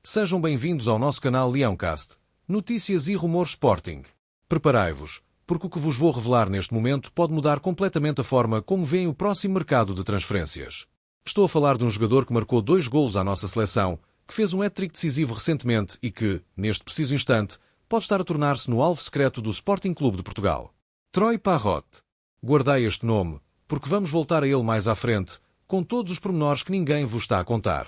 Sejam bem-vindos ao nosso canal Leãocast, notícias e rumores Sporting. Preparai-vos, porque o que vos vou revelar neste momento pode mudar completamente a forma como veem o próximo mercado de transferências. Estou a falar de um jogador que marcou 2 golos à nossa seleção, que fez um hat-trick decisivo recentemente e que, neste preciso instante, pode estar a tornar-se no alvo secreto do Sporting Clube de Portugal. Troy Parrott. Guardai este nome, porque vamos voltar a ele mais à frente, com todos os pormenores que ninguém vos está a contar.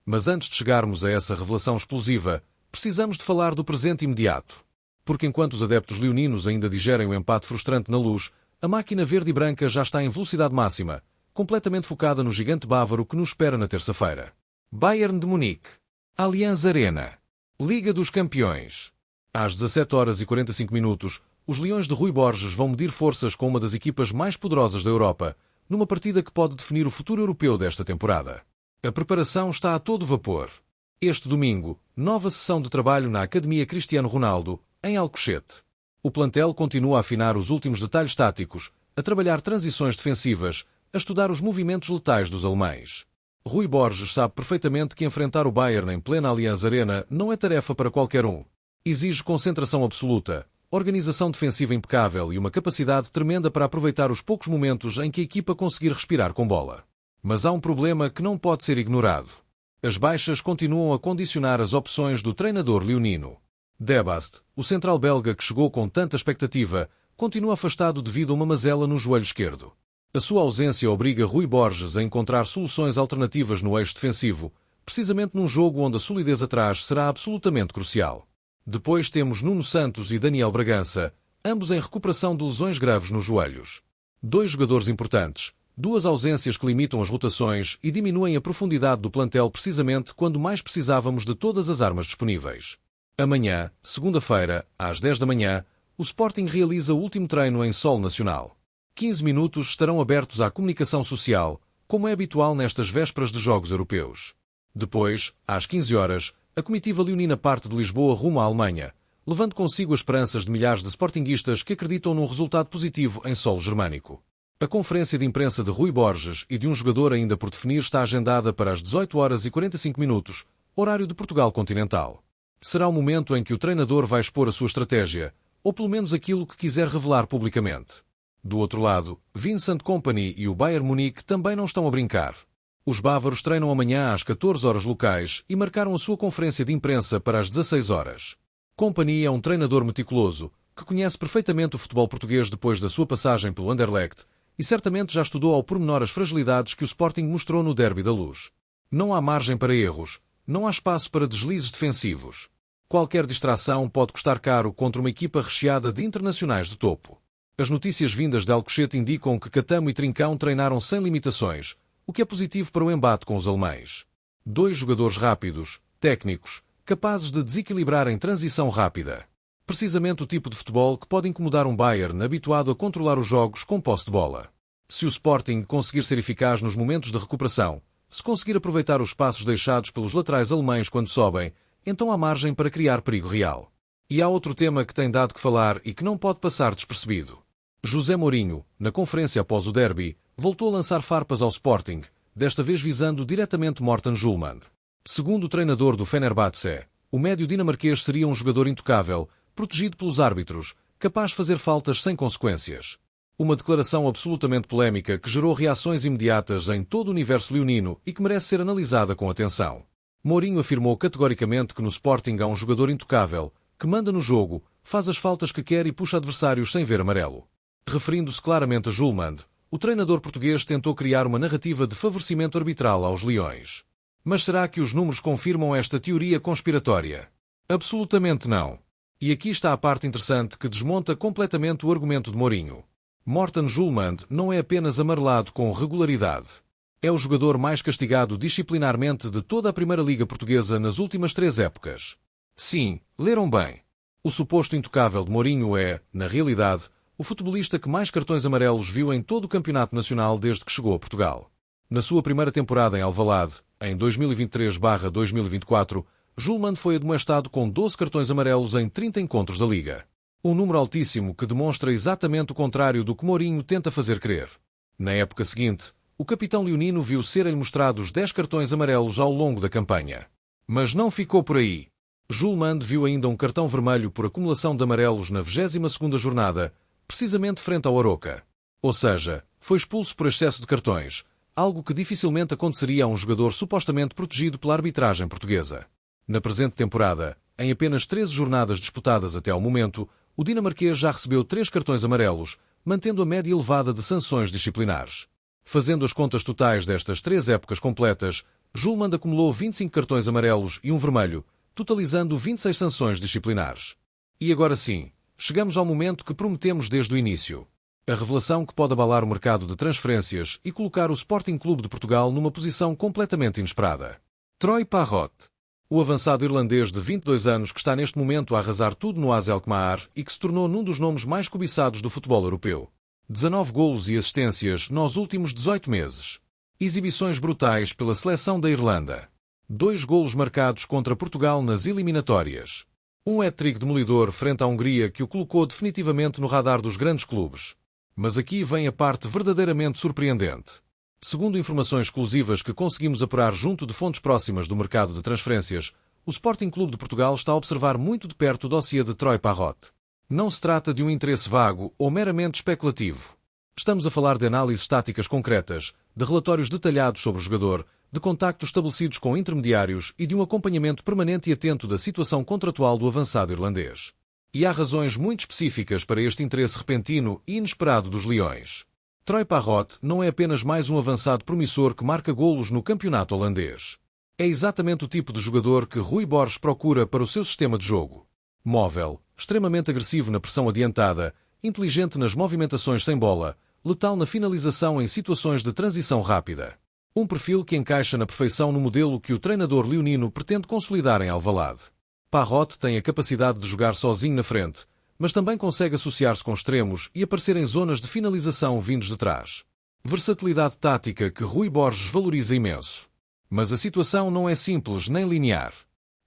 Mas antes de chegarmos a essa revelação explosiva, precisamos de falar do presente imediato. Porque enquanto os adeptos leoninos ainda digerem o empate frustrante na Luz, a máquina verde e branca já está em velocidade máxima, completamente focada no gigante bávaro que nos espera na terça-feira. Bayern de Munique. Allianz Arena. Liga dos Campeões. Às 17h45, os Leões de Rui Borges vão medir forças com uma das equipas mais poderosas da Europa, numa partida que pode definir o futuro europeu desta temporada. A preparação está a todo vapor. Este domingo, nova sessão de trabalho na Academia Cristiano Ronaldo, em Alcochete. O plantel continua a afinar os últimos detalhes táticos, a trabalhar transições defensivas, a estudar os movimentos letais dos alemães. Rui Borges sabe perfeitamente que enfrentar o Bayern em plena Allianz Arena não é tarefa para qualquer um. Exige concentração absoluta, organização defensiva impecável e uma capacidade tremenda para aproveitar os poucos momentos em que a equipa conseguir respirar com bola. Mas há um problema que não pode ser ignorado. As baixas continuam a condicionar as opções do treinador leonino. Debast, o central belga que chegou com tanta expectativa, continua afastado devido a uma mazela no joelho esquerdo. A sua ausência obriga Rui Borges a encontrar soluções alternativas no eixo defensivo, precisamente num jogo onde a solidez atrás será absolutamente crucial. Depois temos Nuno Santos e Daniel Bragança, ambos em recuperação de lesões graves nos joelhos. 2 jogadores importantes, 2 ausências que limitam as rotações e diminuem a profundidade do plantel precisamente quando mais precisávamos de todas as armas disponíveis. Amanhã, segunda-feira, às 10 da manhã, o Sporting realiza o último treino em solo nacional. 15 minutos estarão abertos à comunicação social, como é habitual nestas vésperas de jogos europeus. Depois, às 15 horas, a comitiva leonina parte de Lisboa rumo à Alemanha, levando consigo as esperanças de milhares de sportinguistas que acreditam num resultado positivo em solo germânico. A conferência de imprensa de Rui Borges e de um jogador ainda por definir está agendada para as 18h45, horário de Portugal continental. Será o momento em que o treinador vai expor a sua estratégia, ou pelo menos aquilo que quiser revelar publicamente. Do outro lado, Vincent Kompany e o Bayern Munique também não estão a brincar. Os bávaros treinam amanhã às 14 horas locais e marcaram a sua conferência de imprensa para as 16 horas. Kompany é um treinador meticuloso, que conhece perfeitamente o futebol português depois da sua passagem pelo Anderlecht e certamente já estudou ao pormenor as fragilidades que o Sporting mostrou no Derby da Luz. Não há margem para erros, não há espaço para deslizes defensivos. Qualquer distração pode custar caro contra uma equipa recheada de internacionais de topo. As notícias vindas de Alcochete indicam que Catamo e Trincão treinaram sem limitações, o que é positivo para o embate com os alemães. 2 jogadores rápidos, técnicos, capazes de desequilibrar em transição rápida. Precisamente o tipo de futebol que pode incomodar um Bayern habituado a controlar os jogos com posse de bola. Se o Sporting conseguir ser eficaz nos momentos de recuperação, se conseguir aproveitar os espaços deixados pelos laterais alemães quando sobem, então há margem para criar perigo real. E há outro tema que tem dado que falar e que não pode passar despercebido. José Mourinho, na conferência após o derby, voltou a lançar farpas ao Sporting, desta vez visando diretamente Morten Hjulmand. Segundo o treinador do Fenerbahçe, o médio dinamarquês seria um jogador intocável, protegido pelos árbitros, capaz de fazer faltas sem consequências. Uma declaração absolutamente polémica que gerou reações imediatas em todo o universo leonino e que merece ser analisada com atenção. Mourinho afirmou categoricamente que no Sporting há um jogador intocável, que manda no jogo, faz as faltas que quer e puxa adversários sem ver amarelo. Referindo-se claramente a Hjulmand, o treinador português tentou criar uma narrativa de favorecimento arbitral aos leões. Mas será que os números confirmam esta teoria conspiratória? Absolutamente não. E aqui está a parte interessante que desmonta completamente o argumento de Mourinho. Morten Hjulmand não é apenas amarelado com regularidade. É o jogador mais castigado disciplinarmente de toda a Primeira Liga Portuguesa nas últimas 3 épocas. Sim, leram bem. O suposto intocável de Mourinho é, na realidade, o futebolista que mais cartões amarelos viu em todo o campeonato nacional desde que chegou a Portugal. Na sua primeira temporada em Alvalade, em 2023/2024, Hjulmand foi admoestado com 12 cartões amarelos em 30 encontros da Liga. Um número altíssimo que demonstra exatamente o contrário do que Mourinho tenta fazer crer. Na época seguinte, o capitão leonino viu serem mostrados 10 cartões amarelos ao longo da campanha. Mas não ficou por aí. Julmand viu ainda um cartão vermelho por acumulação de amarelos na 22ª jornada, precisamente frente ao Aroca. Ou seja, foi expulso por excesso de cartões, algo que dificilmente aconteceria a um jogador supostamente protegido pela arbitragem portuguesa. Na presente temporada, em apenas 13 jornadas disputadas até ao momento, o dinamarquês já recebeu 3 cartões amarelos, mantendo a média elevada de sanções disciplinares. Fazendo as contas totais destas 3 épocas completas, Julmand acumulou 25 cartões amarelos e um vermelho, totalizando 26 sanções disciplinares. E agora sim, chegamos ao momento que prometemos desde o início. A revelação que pode abalar o mercado de transferências e colocar o Sporting Clube de Portugal numa posição completamente inesperada. Troy Parrott. O avançado irlandês de 22 anos que está neste momento a arrasar tudo no AZ Alkmaar e que se tornou num dos nomes mais cobiçados do futebol europeu. 19 golos e assistências nos últimos 18 meses. Exibições brutais pela seleção da Irlanda. 2 golos marcados contra Portugal nas eliminatórias. Um hat-trick demolidor frente à Hungria que o colocou definitivamente no radar dos grandes clubes. Mas aqui vem a parte verdadeiramente surpreendente. Segundo informações exclusivas que conseguimos apurar junto de fontes próximas do mercado de transferências, o Sporting Clube de Portugal está a observar muito de perto o dossiê de Troy Parrott. Não se trata de um interesse vago ou meramente especulativo. Estamos a falar de análises táticas concretas, de relatórios detalhados sobre o jogador, de contactos estabelecidos com intermediários e de um acompanhamento permanente e atento da situação contratual do avançado irlandês. E há razões muito específicas para este interesse repentino e inesperado dos Leões. Troy Parrott não é apenas mais um avançado promissor que marca golos no campeonato holandês. É exatamente o tipo de jogador que Rui Borges procura para o seu sistema de jogo. Móvel, extremamente agressivo na pressão adiantada, inteligente nas movimentações sem bola, letal na finalização em situações de transição rápida. Um perfil que encaixa na perfeição no modelo que o treinador leonino pretende consolidar em Alvalade. Parrott tem a capacidade de jogar sozinho na frente, mas também consegue associar-se com extremos e aparecer em zonas de finalização vindos de trás. Versatilidade tática que Rui Borges valoriza imenso. Mas a situação não é simples nem linear.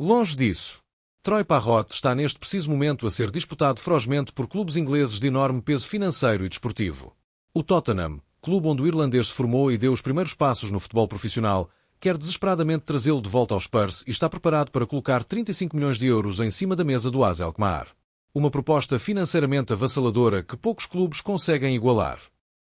Longe disso. Troy Parrott está neste preciso momento a ser disputado ferozmente por clubes ingleses de enorme peso financeiro e desportivo. O Tottenham, clube onde o irlandês se formou e deu os primeiros passos no futebol profissional, quer desesperadamente trazê-lo de volta aos Spurs e está preparado para colocar 35 milhões de euros em cima da mesa do AZ Alkmaar. Uma proposta financeiramente avassaladora que poucos clubes conseguem igualar.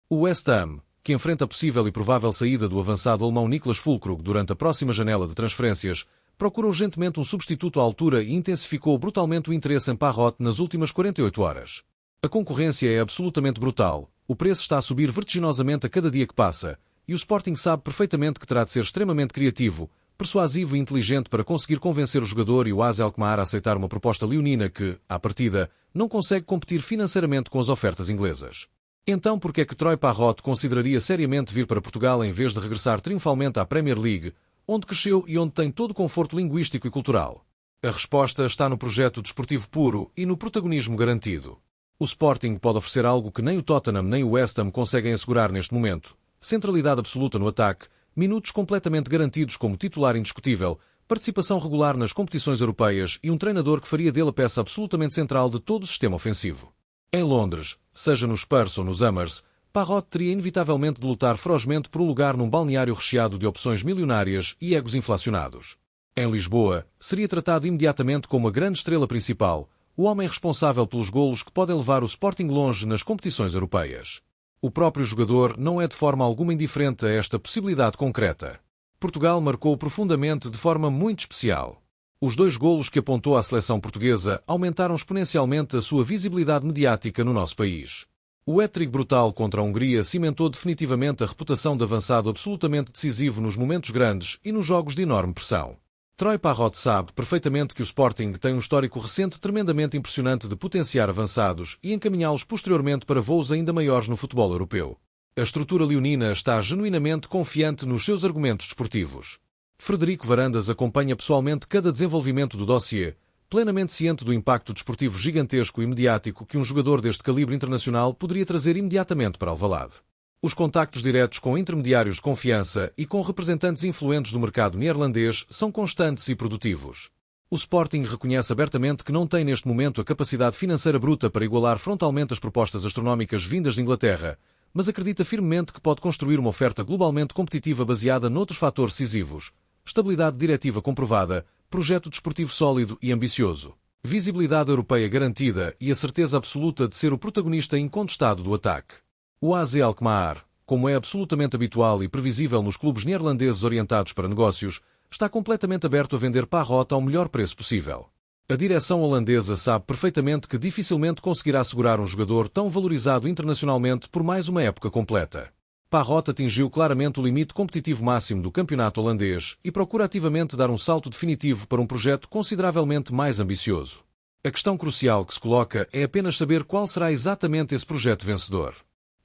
O West Ham, que enfrenta a possível e provável saída do avançado alemão Niklas Füllkrug durante a próxima janela de transferências, procura urgentemente um substituto à altura e intensificou brutalmente o interesse em Parrott nas últimas 48 horas. A concorrência é absolutamente brutal, o preço está a subir vertiginosamente a cada dia que passa, e o Sporting sabe perfeitamente que terá de ser extremamente criativo, persuasivo e inteligente para conseguir convencer o jogador e o AZ Alkmaar a aceitar uma proposta leonina que, à partida, não consegue competir financeiramente com as ofertas inglesas. Então por que é que Troy Parrott consideraria seriamente vir para Portugal em vez de regressar triunfalmente à Premier League, onde cresceu e onde tem todo o conforto linguístico e cultural? A resposta está no projeto desportivo puro e no protagonismo garantido. O Sporting pode oferecer algo que nem o Tottenham nem o West Ham conseguem assegurar neste momento: centralidade absoluta no ataque, minutos completamente garantidos como titular indiscutível, participação regular nas competições europeias e um treinador que faria dele a peça absolutamente central de todo o sistema ofensivo. Em Londres, seja nos Spurs ou nos Hammers, Parrott teria inevitavelmente de lutar ferozmente por um lugar num balneário recheado de opções milionárias e egos inflacionados. Em Lisboa, seria tratado imediatamente como a grande estrela principal, o homem responsável pelos golos que podem levar o Sporting longe nas competições europeias. O próprio jogador não é de forma alguma indiferente a esta possibilidade concreta. Portugal marcou profundamente de forma muito especial. Os 2 golos que apontou à seleção portuguesa aumentaram exponencialmente a sua visibilidade mediática no nosso país. O hat-trick brutal contra a Hungria cimentou definitivamente a reputação de avançado absolutamente decisivo nos momentos grandes e nos jogos de enorme pressão. Troy Parrott sabe perfeitamente que o Sporting tem um histórico recente tremendamente impressionante de potenciar avançados e encaminhá-los posteriormente para voos ainda maiores no futebol europeu. A estrutura leonina está genuinamente confiante nos seus argumentos desportivos. Frederico Varandas acompanha pessoalmente cada desenvolvimento do dossiê, plenamente ciente do impacto desportivo gigantesco e mediático que um jogador deste calibre internacional poderia trazer imediatamente para Alvalade. Os contactos diretos com intermediários de confiança e com representantes influentes do mercado neerlandês são constantes e produtivos. O Sporting reconhece abertamente que não tem neste momento a capacidade financeira bruta para igualar frontalmente as propostas astronómicas vindas de Inglaterra, mas acredita firmemente que pode construir uma oferta globalmente competitiva baseada noutros fatores decisivos: estabilidade diretiva comprovada, Projeto desportivo sólido e ambicioso. Visibilidade europeia garantida e a certeza absoluta de ser o protagonista incontestado do ataque. O AZ Alkmaar, como é absolutamente habitual e previsível nos clubes neerlandeses orientados para negócios, está completamente aberto a vender Parrot ao melhor preço possível. A direção holandesa sabe perfeitamente que dificilmente conseguirá segurar um jogador tão valorizado internacionalmente por mais uma época completa. Parrot atingiu claramente o limite competitivo máximo do campeonato holandês e procura ativamente dar um salto definitivo para um projeto consideravelmente mais ambicioso. A questão crucial que se coloca é apenas saber qual será exatamente esse projeto vencedor.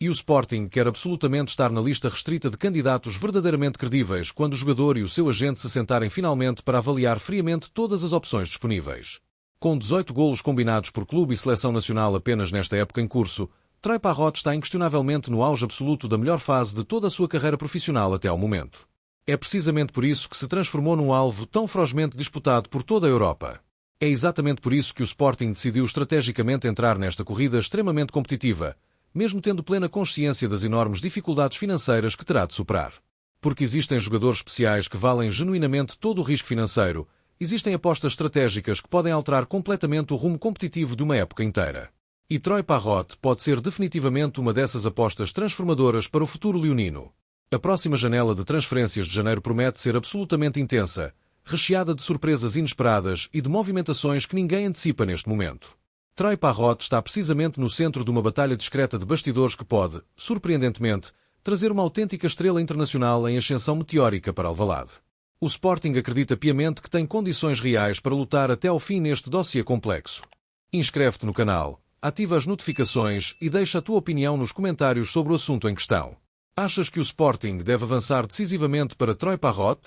E o Sporting quer absolutamente estar na lista restrita de candidatos verdadeiramente credíveis quando o jogador e o seu agente se sentarem finalmente para avaliar friamente todas as opções disponíveis. Com 18 golos combinados por clube e seleção nacional apenas nesta época em curso, Troy Parrot está inquestionavelmente no auge absoluto da melhor fase de toda a sua carreira profissional até ao momento. É precisamente por isso que se transformou num alvo tão ferozmente disputado por toda a Europa. É exatamente por isso que o Sporting decidiu estrategicamente entrar nesta corrida extremamente competitiva, mesmo tendo plena consciência das enormes dificuldades financeiras que terá de superar. Porque existem jogadores especiais que valem genuinamente todo o risco financeiro, existem apostas estratégicas que podem alterar completamente o rumo competitivo de uma época inteira. E Troy Parrot pode ser definitivamente uma dessas apostas transformadoras para o futuro leonino. A próxima janela de transferências de janeiro promete ser absolutamente intensa, recheada de surpresas inesperadas e de movimentações que ninguém antecipa neste momento. Troy Parrot está precisamente no centro de uma batalha discreta de bastidores que pode, surpreendentemente, trazer uma autêntica estrela internacional em ascensão meteórica para Alvalade. O Sporting acredita piamente que tem condições reais para lutar até ao fim neste dossiê complexo. Inscreve-te no canal, ativa as notificações e deixa a tua opinião nos comentários sobre o assunto em questão. Achas que o Sporting deve avançar decisivamente para Troy Parrot?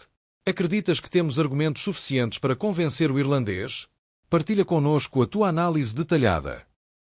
Acreditas que temos argumentos suficientes para convencer o irlandês? Partilha connosco a tua análise detalhada.